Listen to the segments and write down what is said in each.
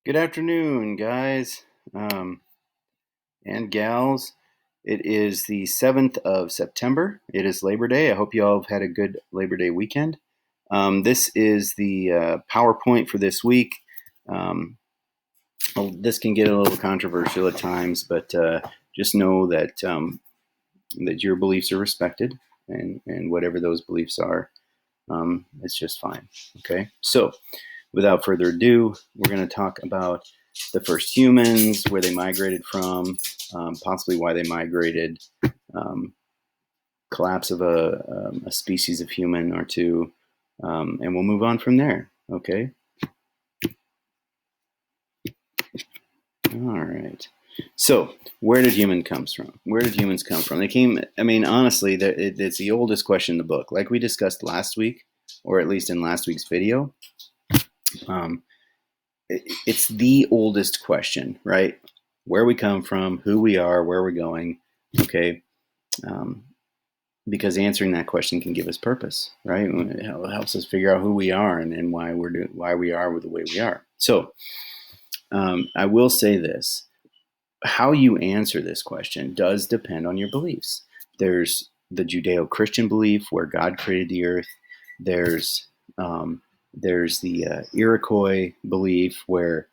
Good afternoon, guys and gals. It is the 7th of September. It is Labor Day. I hope you all have had a good Labor Day weekend. This is the PowerPoint for this week. This can get a little controversial at times, but just know that your beliefs are respected, and whatever those beliefs are, it's just fine. Okay, so without further ado, we're going to talk about the first humans, where they migrated from, possibly why they migrated, um, collapse of a species of human or two, and we'll move on from there. Okay. All right. So, where did humans come from? Where did humans come from? They came. I mean, honestly, it's the oldest question in the book. Like we discussed last week, or at least in last week's video. Um, it's the oldest question, right? Where we come from, who we are, where we're going. Okay, um, because answering that question can give us purpose, right? It helps us figure out who we are and why we are the way we are. So, I will say this: how you answer this question does depend on your beliefs. There's the Judeo-Christian belief where God created the earth. There's um, there's the Iroquois belief where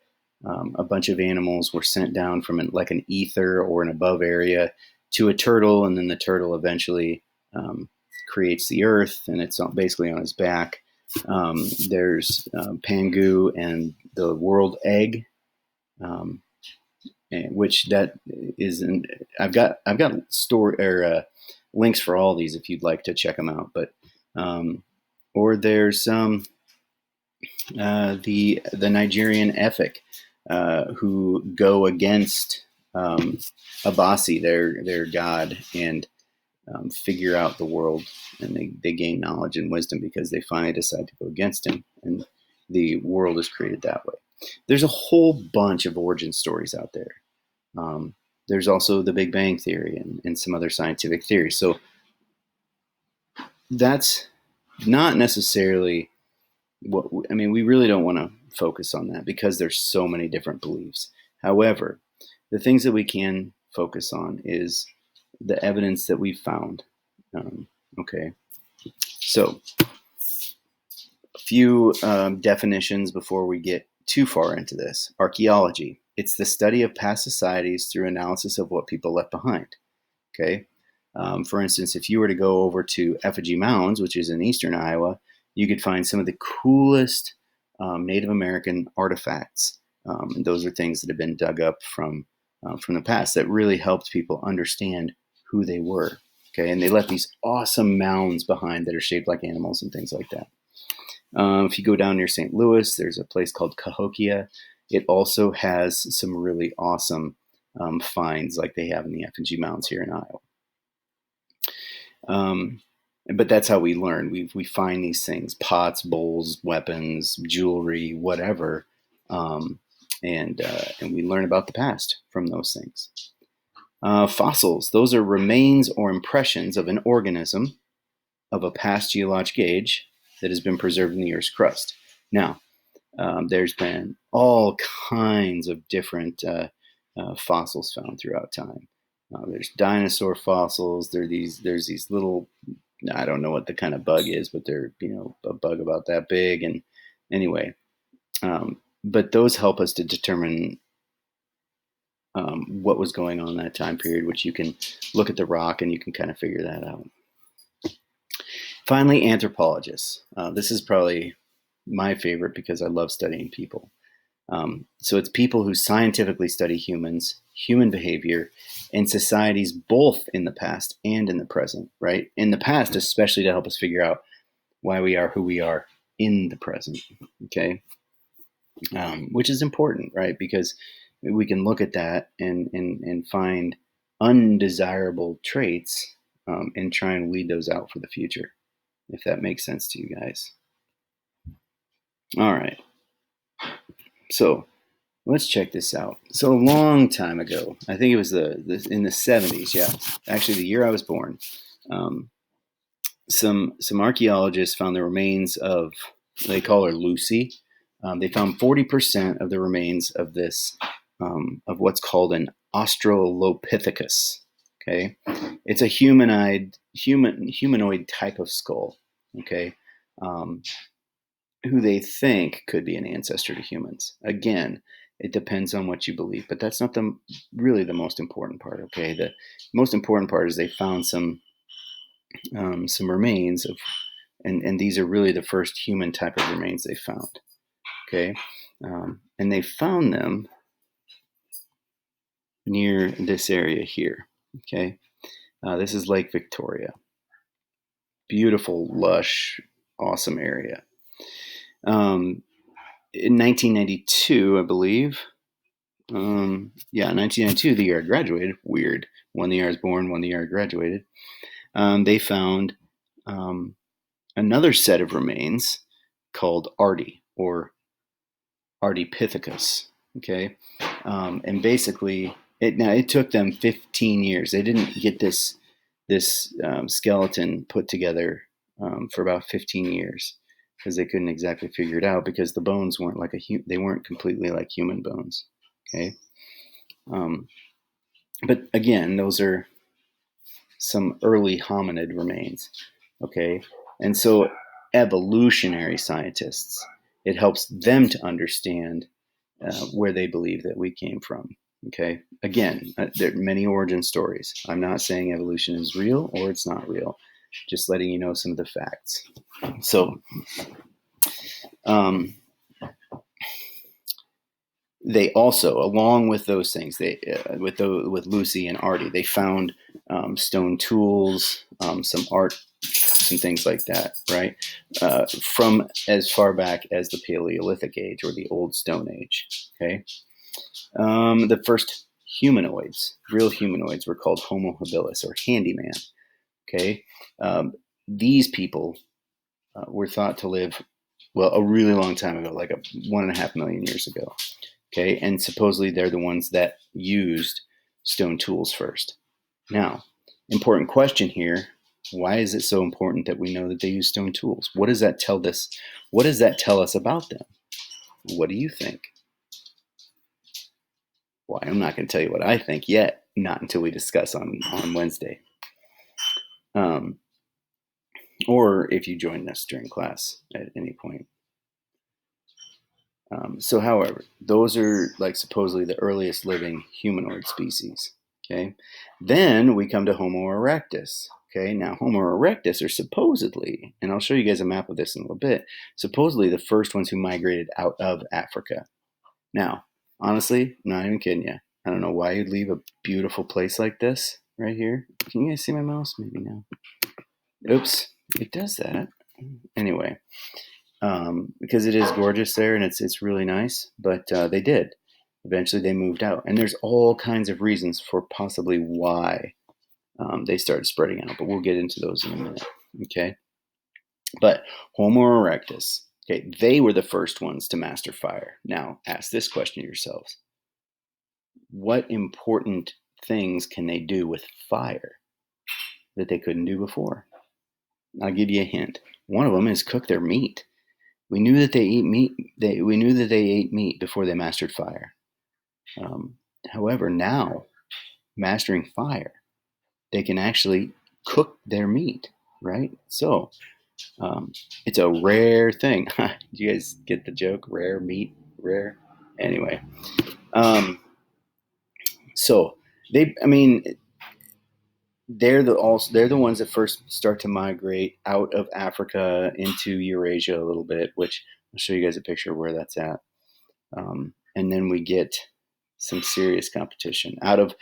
a bunch of animals were sent down from like an ether or an above area to a turtle, and then the turtle eventually um, creates the earth, and it's basically on his back. There's Pangu and the world egg, um, which that is. I've got story or links for all these if you'd like to check them out. But or there's the Nigerian Efik, who go against Abasi, their god, and figure out the world, and they gain knowledge and wisdom because they finally decide to go against him, and the world is created that way. There's a whole bunch of origin stories out there. There's also the Big Bang Theory and some other scientific theories. So that's not necessarily I mean, we really don't want to focus on that because there's so many different beliefs. However, the things that we can focus on is the evidence that we've found. Um, okay, so a few definitions before we get too far into this. Archaeology. It's the study of past societies through analysis of what people left behind. Okay. For instance, if you were to go over to Effigy Mounds, which is in eastern Iowa, you could find some of the coolest Native American artifacts. And those are things that have been dug up from the past that really helped people understand who they were. Okay, and they left these awesome mounds behind that are shaped like animals and things like that. If you go down near St. Louis, there's a place called Cahokia. It also has some really awesome finds like they have in the Effigy Mounds here in Iowa. Um, but that's how we learn. We find these things: pots, bowls, weapons, jewelry, whatever, and we learn about the past from those things. Fossils. Those are remains or impressions of an organism of a past geologic age that has been preserved in the Earth's crust. Now, there's been all kinds of different fossils found throughout time. There's dinosaur fossils. There's these little, I don't know what the kind of bug is, but they're a bug about that big. And anyway, but those help us to determine what was going on in that time period, which you can look at the rock and you can kind of figure that out. Finally, anthropologists. This is probably my favorite because I love studying people. So it's people who scientifically study humans, human behavior, and societies both in the past and in the present, right? In the past, especially to help us figure out why we are who we are in the present, okay? Which is important, right? Because we can look at that and find undesirable traits and try and weed those out for the future, if that makes sense to you guys. All right. So let's check this out. So a long time ago, I think it was in the 70s. Yeah, actually, the year I was born. Um, some archaeologists found the remains of, they call her Lucy. They found 40% of the remains of this, of what's called an Australopithecus. Okay, it's a humanoid type of skull. Okay, um, who they think could be an ancestor to humans. Again, it depends on what you believe, but that's not really the most important part. Okay, the most important part is they found some remains of, and these are really the first human type of remains they found. Okay, and they found them near this area here. Okay, this is Lake Victoria. Beautiful, lush, awesome area. In 1992, I believe. 1992, the year I graduated. Weird. One the year I was born, one the year I graduated. They found another set of remains called Arti, or Ardipithecus. Okay, and basically, it took them 15 years. They didn't get this skeleton put together for about 15 years because they couldn't exactly figure it out, because the bones weren't they weren't completely like human bones. Okay, but again, those are some early hominid remains. Okay, and so evolutionary scientists, it helps them to understand where they believe that we came from. Okay, again, there are many origin stories. I'm not saying evolution is real or it's not real, just letting you know some of the facts. So, they also, along with those things, with Lucy and Artie, they found stone tools, some art, some things like that, right? From as far back as the Paleolithic age or the Old Stone Age. Okay, the first humanoids, real humanoids, were called Homo habilis, or handyman. Okay, these people were thought to live, well, a really long time ago, like 1.5 million years ago. Okay, and supposedly they're the ones that used stone tools first. Now, important question here: why is it so important that we know that they use stone tools? What does that tell us? What does that tell us about them? What do you think? Well, I'm not going to tell you what I think yet, not until we discuss on Wednesday. Or if you join us during class at any point. So, however, those are like supposedly the earliest living humanoid species. Okay, then we come to Homo erectus. Okay, now Homo erectus are supposedly, and I'll show you guys a map of this in a little bit, supposedly the first ones who migrated out of Africa. Now, honestly, I'm not even kidding you. I don't know why you'd leave a beautiful place like this right here. Can you guys see my mouse? Maybe now. Oops, it does that. Anyway. Because it is gorgeous there and it's really nice. But they did. Eventually, they moved out, and there's all kinds of reasons for possibly why they started spreading out. But we'll get into those in a minute. Okay. But Homo erectus. Okay, they were the first ones to master fire. Now, ask this question to yourselves: what important things can they do with fire that they couldn't do before? I'll give you a hint. One of them is cook their meat. We knew that they ate meat. We knew that they ate meat before they mastered fire. However, now mastering fire, they can actually cook their meat, right? So it's a rare thing. Do you guys get the joke? Rare meat, rare. Anyway, so they're the ones that first start to migrate out of Africa into Eurasia a little bit, which I'll show you guys a picture of where that's at. And then we get some serious competition out of,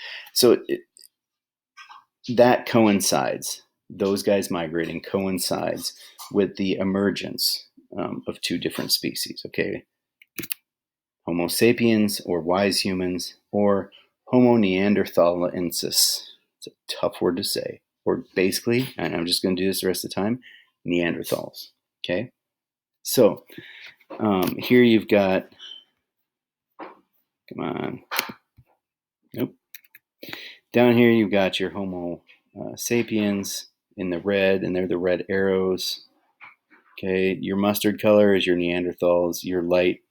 that coincides, those guys migrating coincides with the emergence of two different species. Okay, Homo sapiens, or wise humans, or Homo neanderthalensis. It's a tough word to say. Or basically, and I'm just going to do this the rest of the time, Neanderthals. Okay, so here you've got, come on, nope. Down here you've got your Homo sapiens in the red, and they're the red arrows. Okay, your mustard color is your Neanderthals. Your light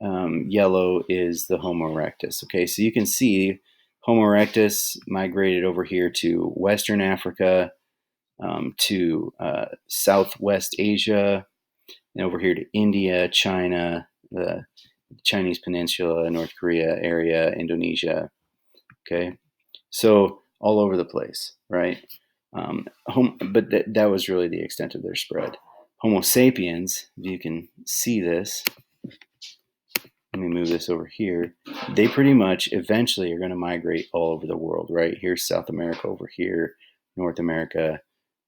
yellow is the Homo erectus. Okay, so you can see Homo erectus migrated over here to Western Africa, to Southwest Asia, and over here to India, China, the Chinese Peninsula, North Korea area, Indonesia. Okay, so all over the place, right? But that was really the extent of their spread. Homo sapiens, if you can see this, let me move this over here. They pretty much eventually are going to migrate all over the world, right? Here's South America over here, North America.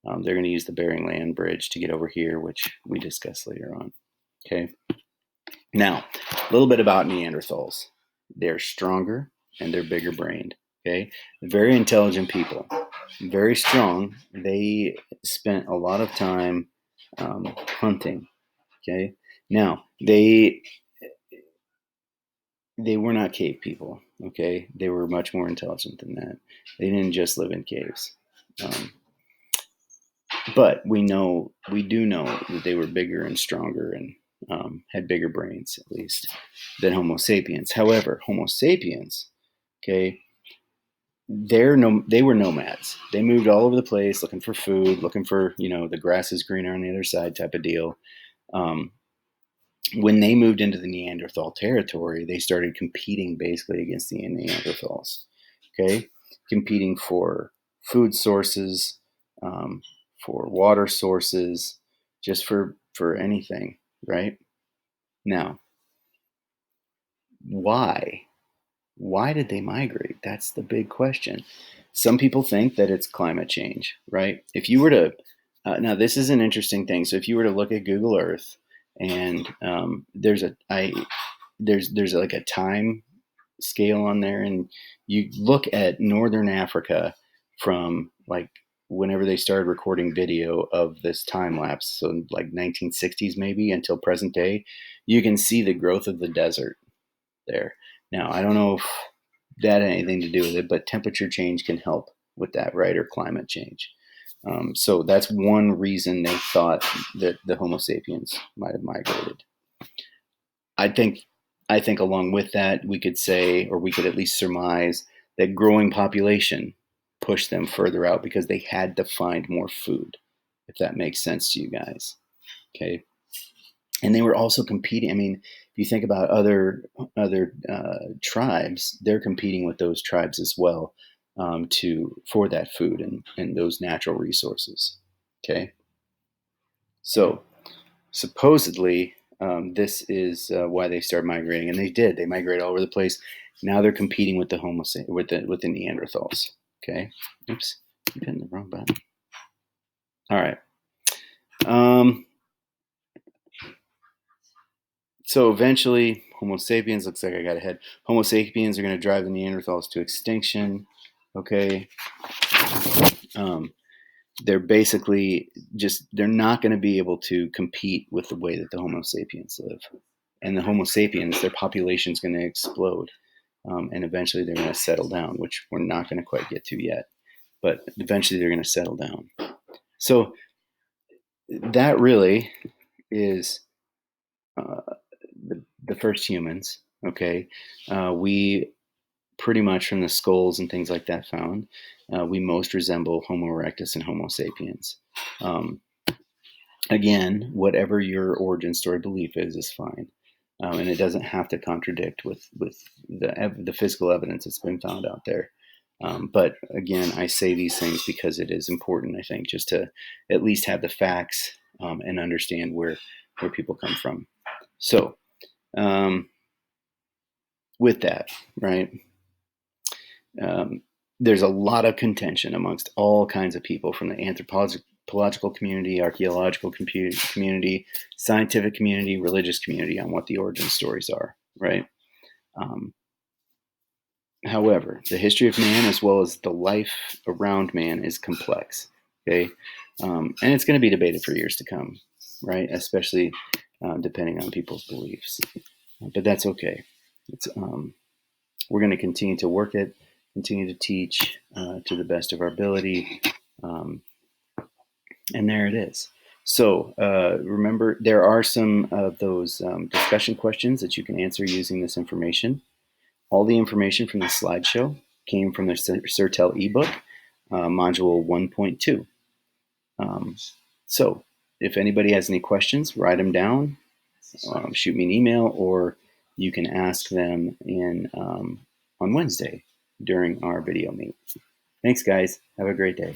They're going to use the Bering Land Bridge to get over here, which we discuss later on. Okay. Now, a little bit about Neanderthals. They're stronger and they're bigger brained. Okay. Very intelligent people. Very strong. They spent a lot of time hunting. Okay. Now, they were not cave people. Okay. They were much more intelligent than that. They didn't just live in caves. But we do know that they were bigger and stronger and had bigger brains, at least, than Homo sapiens. However, Homo sapiens, okay, they were nomads. They moved all over the place looking for food, looking for, the grass is greener on the other side type of deal. When they moved into the Neanderthal territory, they started competing basically against the Neanderthals, okay, competing for food sources, for water sources, just for anything, right? Now, why? Why did they migrate? That's the big question. Some people think that it's climate change, right? If you were to, now this is an interesting thing. So if you were to look at Google Earth, and there's like a time scale on there, and you look at Northern Africa from like whenever they started recording video of this time lapse, so like 1960s maybe until present day, you can see the growth of the desert there. Now, I don't know if that had anything to do with it, but temperature change can help with that, right? Or climate change. So that's one reason they thought that the Homo sapiens might have migrated. I think along with that, we could say, or we could at least surmise, that growing population pushed them further out because they had to find more food, if that makes sense to you guys. Okay. And they were also competing. I mean, if you think about other tribes, they're competing with those tribes as well, for that food and those natural resources. Okay. So supposedly, this is why they started migrating, and they did. They migrated all over the place. Now they're competing with the with the Neanderthals. Okay. Oops, I'm hitting the wrong button. All right. So eventually, Homo sapiens, looks like I got ahead. Homo sapiens are going to drive the Neanderthals to extinction. Okay. They're basically they're not going to be able to compete with the way that the Homo sapiens live. And the Homo sapiens, their population is going to explode. And eventually they're going to settle down, which we're not going to quite get to yet. But eventually they're going to settle down. So that really is the first humans. Okay. We pretty much, from the skulls and things like that found, we most resemble Homo erectus and Homo sapiens. Again, whatever your origin story belief is fine. And it doesn't have to contradict with the physical evidence that's been found out there. But again, I say these things because it is important, I think, just to at least have the facts, and understand where people come from. So, with that, right, there's a lot of contention amongst all kinds of people, from the anthropological community, archaeological community, scientific community, religious community, on what the origin stories are, right? However, the history of man, as well as the life around man, is complex. Okay, and it's going to be debated for years to come, right? Especially depending on people's beliefs. But that's okay. We're going to continue to work it, continue to teach to the best of our ability, and there it is. So remember, there are some of those discussion questions that you can answer using this information. All the information from the slideshow came from the Certell ebook, module 1.2. So if anybody has any questions, write them down, shoot me an email, or you can ask them on Wednesday during our video meet. Thanks, guys. Have a great day.